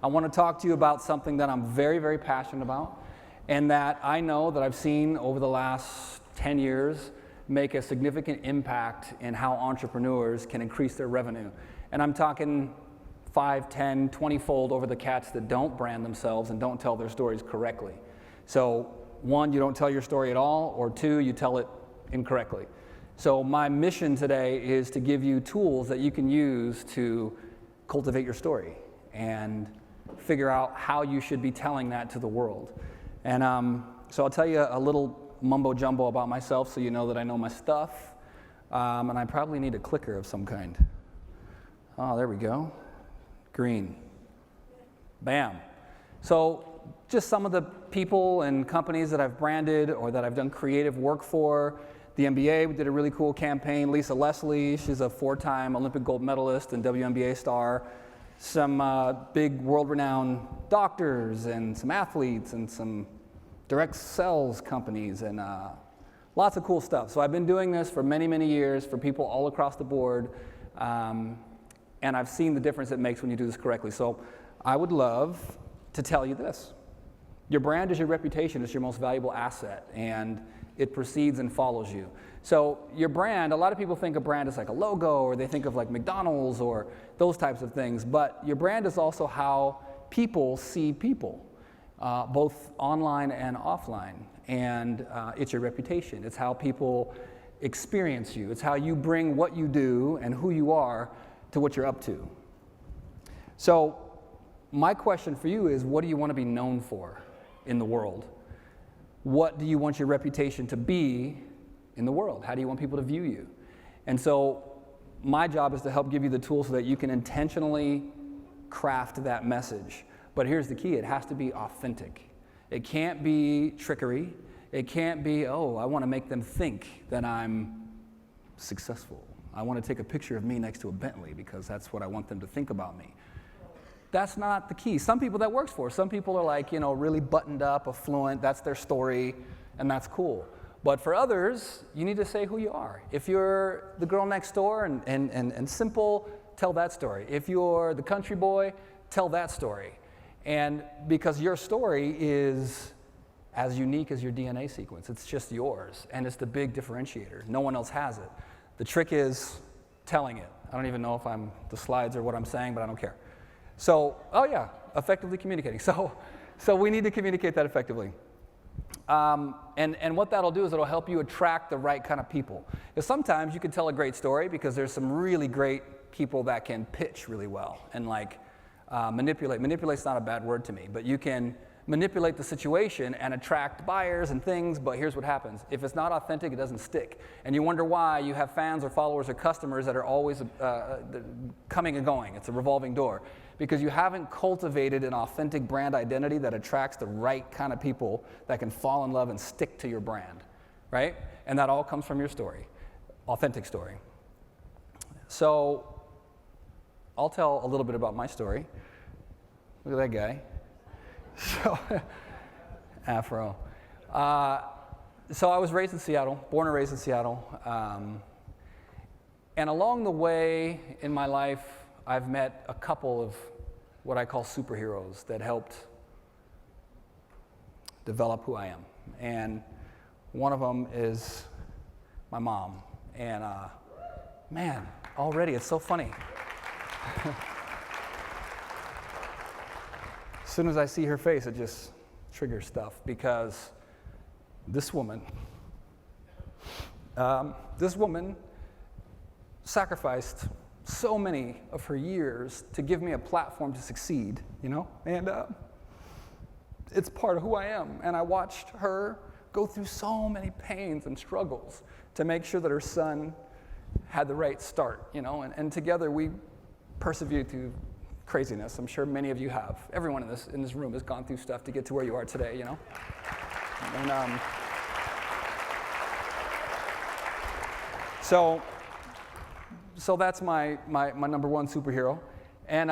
I want to talk to you about something that I'm very, very passionate about, and that I know that I've seen over the last 10 years make a significant impact in how entrepreneurs can increase their revenue. And I'm talking 5, 10, 20-fold over the cats that don't brand themselves and don't tell their stories correctly. So 1, you don't tell your story at all, or 2, you tell it incorrectly. So my mission today is to give you tools that you can use to cultivate your story and figure out how you should be telling that to the world. And so I'll tell you a little mumbo jumbo about myself so you know that I know my stuff. And I probably need a clicker of some kind. Oh, there we go. Green. Bam. So just some of the people and companies that I've branded or that I've done creative work for. The NBA, we did a really cool campaign. Lisa Leslie, she's a 4-time Olympic gold medalist and WNBA star. Some big world-renowned doctors and some athletes and some direct sales companies and lots of cool stuff. So I've been doing this for many, many years for people all across the board. And I've seen the difference it makes when you do this correctly. So I would love to tell you this. Your brand is your reputation. It's your most valuable asset, and it precedes and follows you. So your brand, a lot of people think a brand is like a logo, or they think of like McDonald's or those types of things, but your brand is also how people see people, both online and offline. And it's your reputation. It's how people experience you. It's how you bring what you do and who you are to what you're up to. So my question for you is, what do you want to be known for in the world? What do you want your reputation to be in the world? How do you want people to view you? And so my job is to help give you the tools so that you can intentionally craft that message. But here's the key, it has to be authentic. It can't be trickery. It can't be, oh, I want to make them think that I'm successful. I want to take a picture of me next to a Bentley because that's what I want them to think about me. That's not the key. Some people that works for. Some people are like, really buttoned up, affluent, that's their story, and that's cool. But for others, you need to say who you are. If you're the girl next door and simple, tell that story. If you're the country boy, tell that story. And because your story is as unique as your DNA sequence, it's just yours, and it's the big differentiator. No one else has it. The trick is telling it. I don't even know if the slides are what I'm saying, but I don't care. So, oh yeah, effectively communicating. So we need to communicate that effectively. And what that'll do is it'll help you attract the right kind of people. Because sometimes you can tell a great story because there's some really great people that can pitch really well and manipulate. Manipulate's not a bad word to me, but you can manipulate the situation and attract buyers and things, but here's what happens. If it's not authentic, it doesn't stick. And you wonder why you have fans or followers or customers that are always coming and going. It's a revolving door. Because you haven't cultivated an authentic brand identity that attracts the right kind of people that can fall in love and stick to your brand, right? And that all comes from your story, authentic story. So I'll tell a little bit about my story. Look at that guy. So, afro. So I was raised in Seattle, born and raised in Seattle. And along the way in my life, I've met a couple of what I call superheroes that helped develop who I am. And one of them is my mom. And man, already it's so funny. As soon as I see her face, it just triggers stuff because this woman sacrificed so many of her years to give me a platform to succeed, and it's part of who I am. And I watched her go through so many pains and struggles to make sure that her son had the right start, and together we persevered through craziness. I'm sure many of you have. Everyone in this room has gone through stuff to get to where you are today, And so that's my number one superhero. And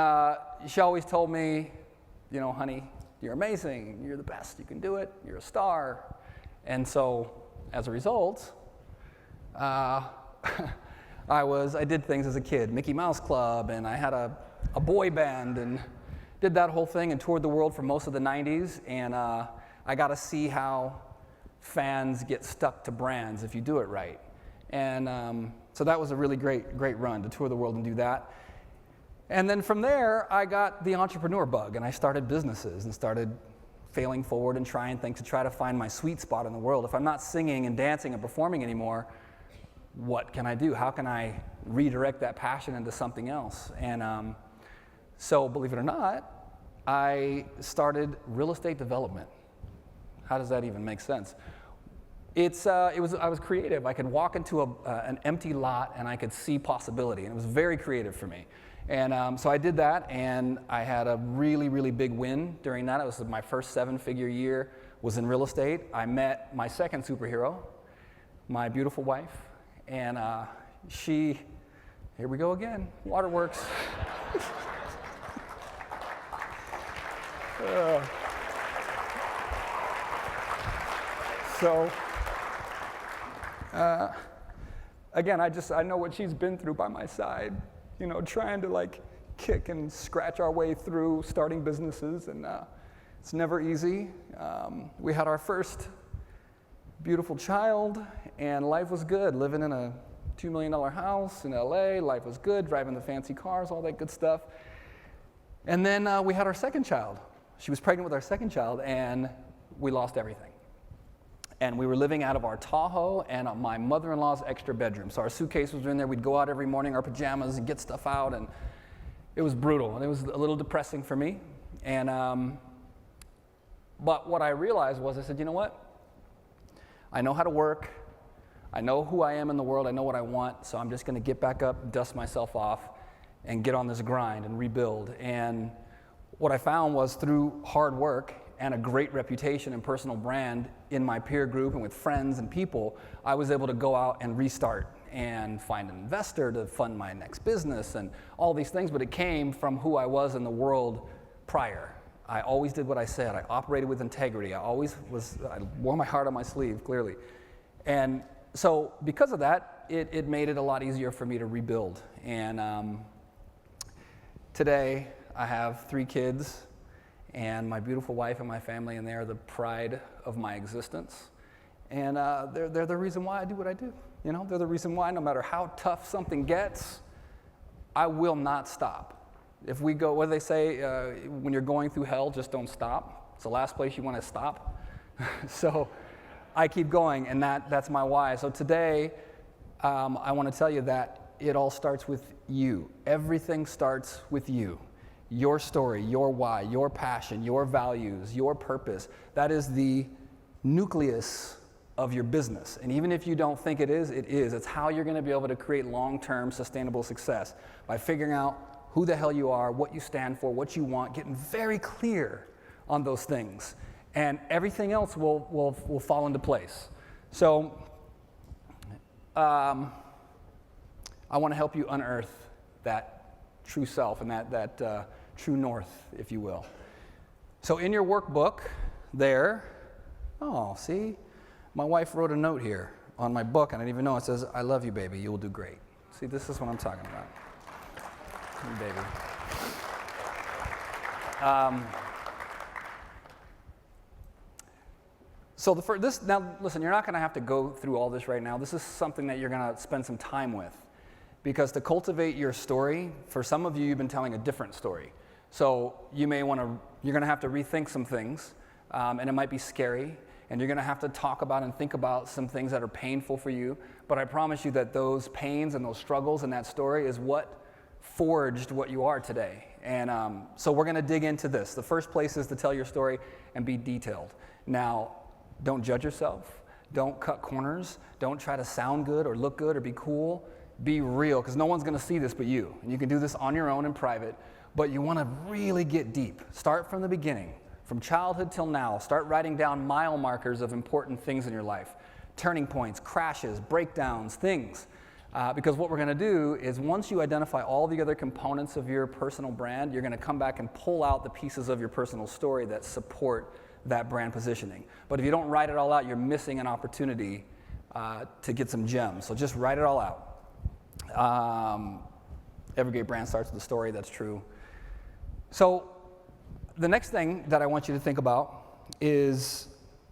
she always told me, honey, you're amazing. You're the best. You can do it. You're a star. And so as a result, I did things as a kid, Mickey Mouse Club, and I had a boy band, and did that whole thing and toured the world for most of the 90s, and I got to see how fans get stuck to brands if you do it right. And so that was a really great run to tour the world and do that. And then from there, I got the entrepreneur bug, and I started businesses and started failing forward and trying things to try to find my sweet spot in the world. If I'm not singing and dancing and performing anymore, what can I do? How can I redirect that passion into something else? And so, believe it or not, I started real estate development. How does that even make sense? I was creative. I could walk into an empty lot and I could see possibility, and it was very creative for me. And so I did that, and I had a really, really big win during that. It was my first 7-figure year was in real estate. I met my second superhero, my beautiful wife, and here we go again, waterworks. Again, I know what she's been through by my side, trying to like kick and scratch our way through starting businesses, and it's never easy. We had our first beautiful child, and life was good, living in a $2 million house in LA. Life was good, driving the fancy cars, all that good stuff. And then we had our second child. She was pregnant with our second child, and we lost everything. And we were living out of our Tahoe and my mother-in-law's extra bedroom. So our suitcases were in there. We'd go out every morning, our pajamas, and get stuff out. And it was brutal, and it was a little depressing for me. And but what I realized was, I said, you know what? I know how to work. I know who I am in the world. I know what I want. So I'm just going to get back up, dust myself off, and get on this grind and rebuild. And what I found was through hard work and a great reputation and personal brand in my peer group and with friends and people, I was able to go out and restart and find an investor to fund my next business and all these things, but it came from who I was in the world prior. I always did what I said. I operated with integrity. I wore my heart on my sleeve, clearly. And so because of that, it made it a lot easier for me to rebuild. And today, I have 3 kids, and my beautiful wife and my family, and they are the pride of my existence. And they're the reason why I do what I do. They're the reason why, no matter how tough something gets, I will not stop. If we go, what do they say, when you're going through hell, just don't stop. It's the last place you want to stop. So I keep going, and that's my why. So today, I want to tell you that it all starts with you. Everything starts with you. Your story, your why, your passion, your values, your purpose. That is the nucleus of your business. And even if you don't think it is, it is. It's how you're going to be able to create long-term sustainable success, by figuring out who the hell you are, what you stand for, what you want, getting very clear on those things. And everything else will fall into place. So I want to help you unearth that true self and that true north, if you will. So in your workbook there, see, my wife wrote a note here on my book, and I didn't even know. It says, "I love you, baby. You will do great." See, this is what I'm talking about. Hey, baby. So now, listen, you're not going to have to go through all this right now. This is something that you're going to spend some time with, because to cultivate your story, for some of you, you've been telling a different story. So you're going to have to rethink some things, and it might be scary, and you're going to have to talk about and think about some things that are painful for you. But I promise you that those pains and those struggles and that story is what forged what you are today. And so we're going to dig into this. The first place is to tell your story and be detailed. Now, don't judge yourself. Don't cut corners. Don't try to sound good or look good or be cool. Be real, because no one's going to see this but you. And you can do this on your own in private, but you want to really get deep. Start from the beginning, from childhood till now. Start writing down mile markers of important things in your life. Turning points, crashes, breakdowns, things. Because what we're going to do is, once you identify all the other components of your personal brand, you're going to come back and pull out the pieces of your personal story that support that brand positioning. But if you don't write it all out, you're missing an opportunity to get some gems. So just write it all out. Every great brand starts with a story. That's true. So the next thing that I want you to think about is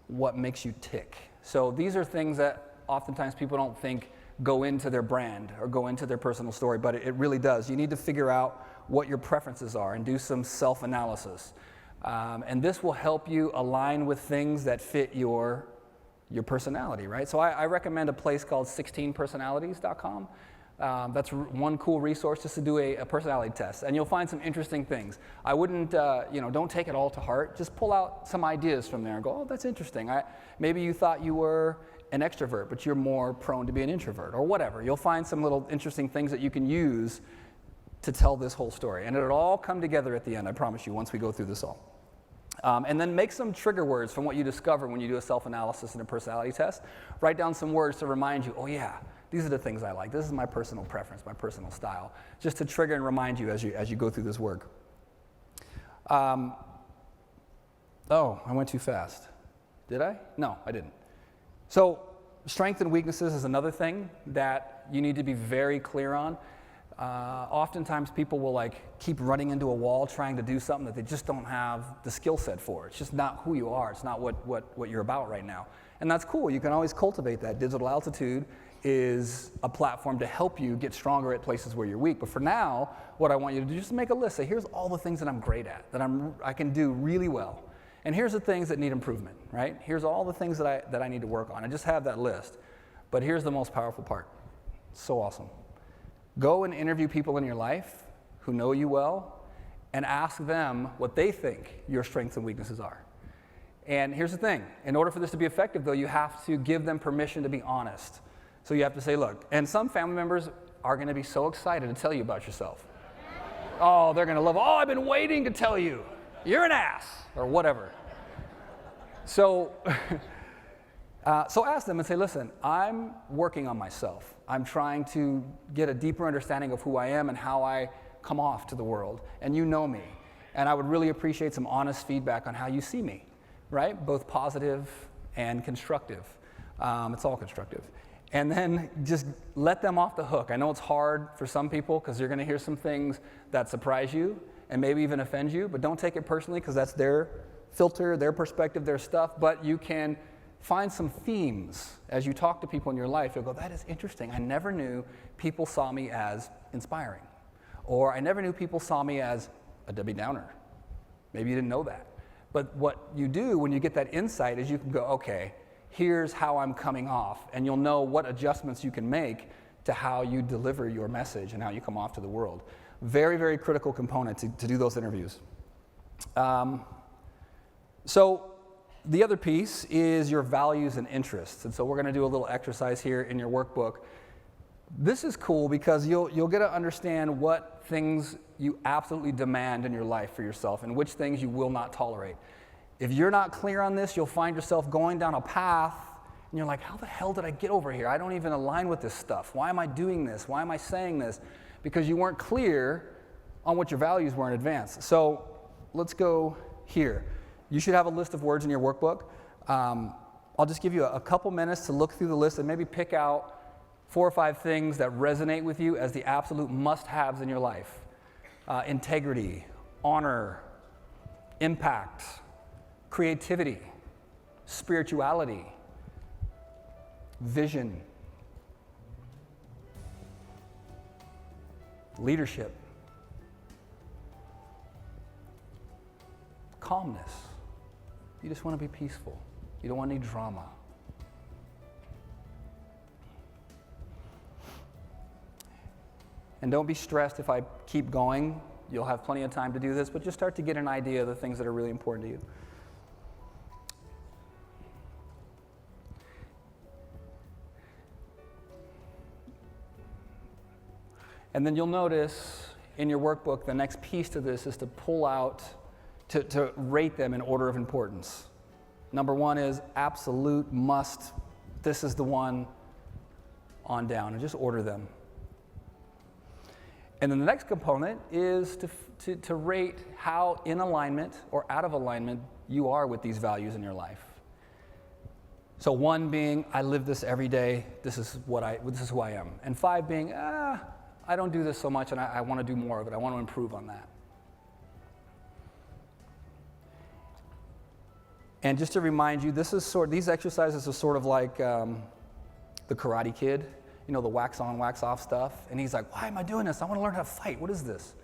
what makes you tick. So these are things that oftentimes people don't think go into their brand or go into their personal story, but it really does. You need to figure out what your preferences are and do some self-analysis. And this will help you align with things that fit your personality, right? So I recommend a place called 16personalities.com. That's one cool resource just to do a personality test, and you'll find some interesting things. I wouldn't, don't take it all to heart. Just pull out some ideas from there and go, oh, that's interesting. Maybe you thought you were an extrovert, but you're more prone to be an introvert, or whatever. You'll find some little interesting things that you can use to tell this whole story, and it'll all come together at the end, I promise you, once we go through this all. And then make some trigger words from what you discover when you do a self-analysis and a personality test. Write down some words to remind you, oh yeah, these are the things I like. This is my personal preference, my personal style, just to trigger and remind you as you go through this work. I went too fast. Did I? No, I didn't. So strengths and weaknesses is another thing that you need to be very clear on. Oftentimes people will keep running into a wall trying to do something that they just don't have the skill set for. It's just not who you are. It's not what you're about right now. And that's cool. You can always cultivate that. Digital Altitude is a platform to help you get stronger at places where you're weak. But for now, what I want you to do is just make a list. Say, here's all the things that I'm great at, that I can do really well. And here's the things that need improvement, right? Here's all the things that I need to work on. And just have that list. But here's the most powerful part. It's so awesome. Go and interview people in your life who know you well and ask them what they think your strengths and weaknesses are. And here's the thing. In order for this to be effective, though, you have to give them permission to be honest. So you have to say, look, and some family members are going to be so excited to tell you about yourself. Oh, they're going to love, I've been waiting to tell you. You're an ass, or whatever. So ask them and say, listen, I'm working on myself. I'm trying to get a deeper understanding of who I am and how I come off to the world. And you know me. And I would really appreciate some honest feedback on how you see me, right? Both positive and constructive. It's all constructive. And then just let them off the hook. I know it's hard for some people because you're going to hear some things that surprise you and maybe even offend you, but don't take it personally because that's their filter, their perspective, their stuff. But you can find some themes as you talk to people in your life. You'll go, that is interesting. I never knew people saw me as inspiring. Or I never knew people saw me as a Debbie Downer. Maybe you didn't know that. But what you do when you get that insight is you can go, okay, here's how I'm coming off, and you'll know what adjustments you can make to how you deliver your message and how you come off to the world. Very, very critical component to do those interviews. So the other piece is your values and interests, and so we're going to do a little exercise here in your workbook. This is cool because you'll get to understand what things you absolutely demand in your life for yourself and which things you will not tolerate. If you're not clear on this, you'll find yourself going down a path and you're like, how the hell did I get over here? I don't even align with this stuff. Why am I doing this? Why am I saying this? Because you weren't clear on what your values were in advance. So let's go here. You should have a list of words in your workbook. I'll just give you a couple minutes to look through the list and maybe pick out 4 or 5 things that resonate with you as the absolute must-haves in your life. Integrity, honor, impact, creativity, spirituality, vision, leadership, calmness. You just want to be peaceful. You don't want any drama. And don't be stressed if I keep going. You'll have plenty of time to do this, but just start to get an idea of the things that are really important to you. And then you'll notice in your workbook, the next piece to this is to pull out, to rate them in order of importance. Number 1 is absolute must. This is the one on down, and just order them. And then the next component is to rate how in alignment or out of alignment you are with these values in your life. So 1 being, I live this every day, this is who I am. And 5 being, I don't do this so much and I want to do more of it. I want to improve on that. And just to remind you, these exercises are sort of like the Karate Kid, you know, the wax on, wax off stuff. And he's like, why am I doing this? I want to learn how to fight. What is this?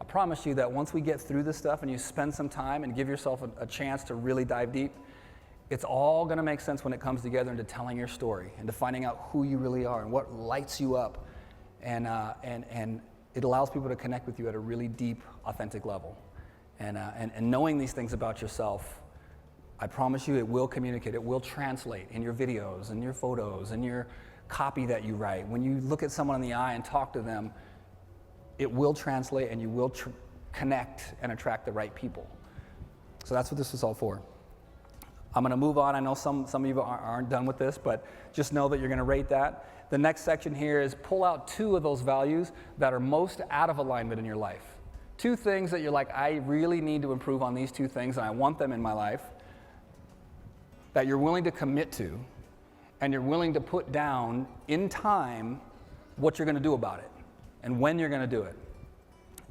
I promise you that once we get through this stuff and you spend some time and give yourself a chance to really dive deep, it's all going to make sense when it comes together into telling your story and to finding out who you really are and what lights you up. And it allows people to connect with you at a really deep, authentic level. And knowing these things about yourself, I promise you it will communicate, it will translate in your videos, and your photos, and your copy that you write. When you look at someone in the eye and talk to them, it will translate and you will connect and attract the right people. So that's what this is all for. I'm going to move on. I know some of you aren't done with this, but just know that you're going to rate that. The next section here is pull out 2 of those values that are most out of alignment in your life. 2 things that you're like, I really need to improve on these 2 things and I want them in my life, that you're willing to commit to, and you're willing to put down in time what you're going to do about it and when you're going to do it.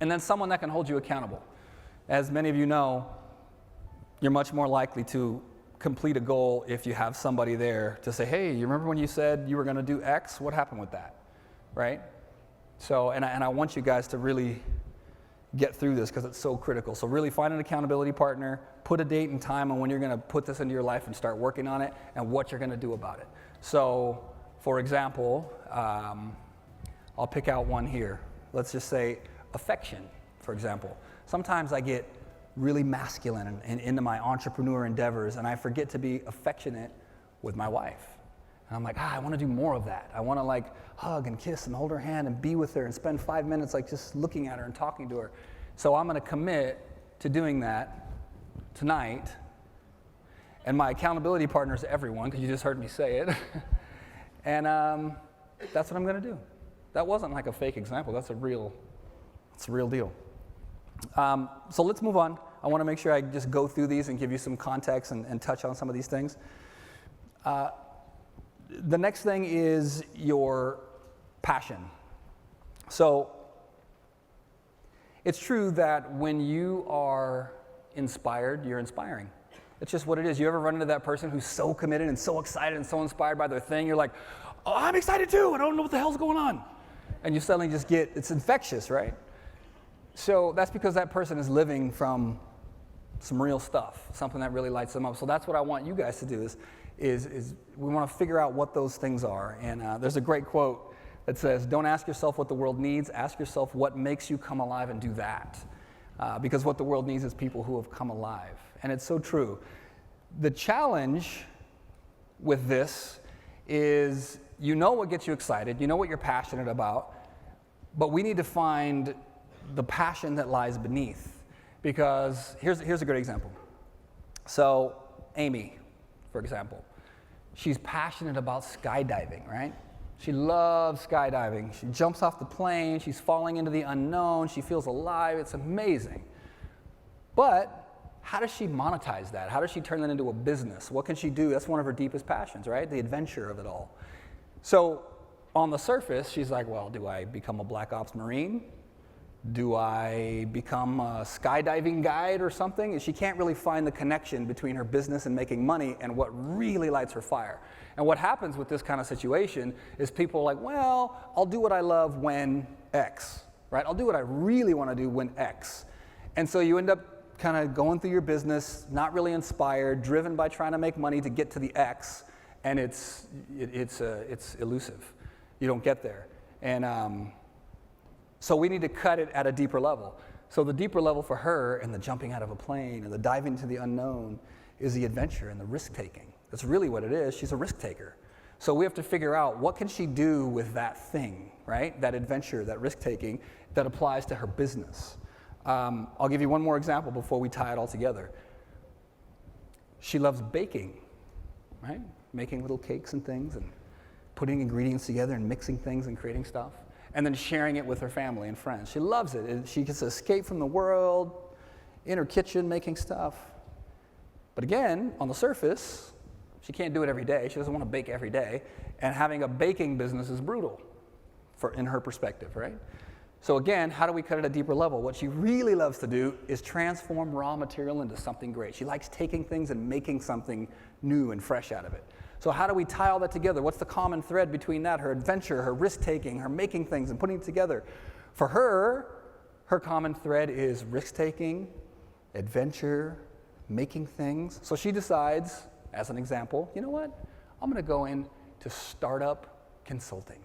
And then someone that can hold you accountable. As many of you know, you're much more likely to complete a goal if you have somebody there to say, hey, you remember when you said you were going to do X? What happened with that, right? So, and I want you guys to really get through this because it's so critical. So really find an accountability partner, put a date and time on when you're going to put this into your life and start working on it and what you're going to do about it. So, for example, I'll pick out one here. Let's just say affection, for example. Sometimes I get really masculine and into my entrepreneur endeavors and I forget to be affectionate with my wife. And I'm like, I want to do more of that. I want to like hug and kiss and hold her hand and be with her and spend 5 minutes like just looking at her and talking to her. So I'm going to commit to doing that tonight. And my accountability partner is everyone, because you just heard me say it. And that's what I'm going to do. That wasn't like a fake example. It's a real deal. So let's move on. I want to make sure I just go through these and give you some context and touch on some of these things. The next thing is your passion. So it's true that when you are inspired, you're inspiring. It's just what it is. You ever run into that person who's so committed and so excited and so inspired by their thing, you're like, oh, I'm excited too, I don't know what the hell's going on. And you suddenly just get, it's infectious, right? So that's because that person is living from some real stuff, something that really lights them up. So that's what I want you guys to do is we want to figure out what those things are. And there's a great quote that says, don't ask yourself what the world needs, ask yourself what makes you come alive and do that. Because what the world needs is people who have come alive. And it's so true. The challenge with this is you know what gets you excited, you know what you're passionate about, but we need to find the passion that lies beneath. Because here's a good example. So Amy, for example, she's passionate about skydiving, right? She loves skydiving. She jumps off the plane, she's falling into the unknown, she feels alive, it's amazing. But how does she monetize that? How does she turn that into a business? What can she do? That's one of her deepest passions, right? The adventure of it all. So on the surface, she's like, well, do I become a Black Ops Marine? Do I become a skydiving guide or something? And she can't really find the connection between her business and making money and what really lights her fire. And what happens with this kind of situation is people are like, well, I'll do what I love when X, right? I'll do what I really want to do when X. And so you end up kind of going through your business, not really inspired, driven by trying to make money to get to the X, and it's elusive. You don't get there. And so we need to cut it at a deeper level. So the deeper level for her and the jumping out of a plane and the diving into the unknown is the adventure and the risk-taking. That's really what it is. She's a risk-taker. So we have to figure out what can she do with that thing, right? That adventure, that risk-taking that applies to her business. I'll give you one more example before we tie it all together. She loves baking, right? Making little cakes and things and putting ingredients together and mixing things and creating stuff. And then sharing it with her family and friends. She loves it. She gets to escape from the world, in her kitchen making stuff. But again, on the surface, she can't do it every day. She doesn't want to bake every day. And having a baking business is brutal in her perspective, right? So again, how do we cut at a deeper level? What she really loves to do is transform raw material into something great. She likes taking things and making something new and fresh out of it. So how do we tie all that together? What's the common thread between that? Her adventure, her risk-taking, her making things and putting it together. For her, her common thread is risk-taking, adventure, making things. So she decides, as an example, you know what? I'm going to go into startup consulting.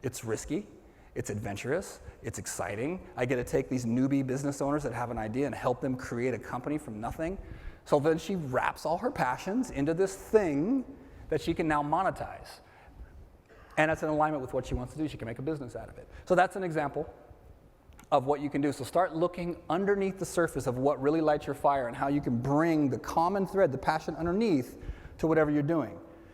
It's risky. It's adventurous, it's exciting. I get to take these newbie business owners that have an idea and help them create a company from nothing. So then she wraps all her passions into this thing that she can now monetize. And it's in alignment with what she wants to do. She can make a business out of it. So that's an example of what you can do. So start looking underneath the surface of what really lights your fire and how you can bring the common thread, the passion underneath, to whatever you're doing.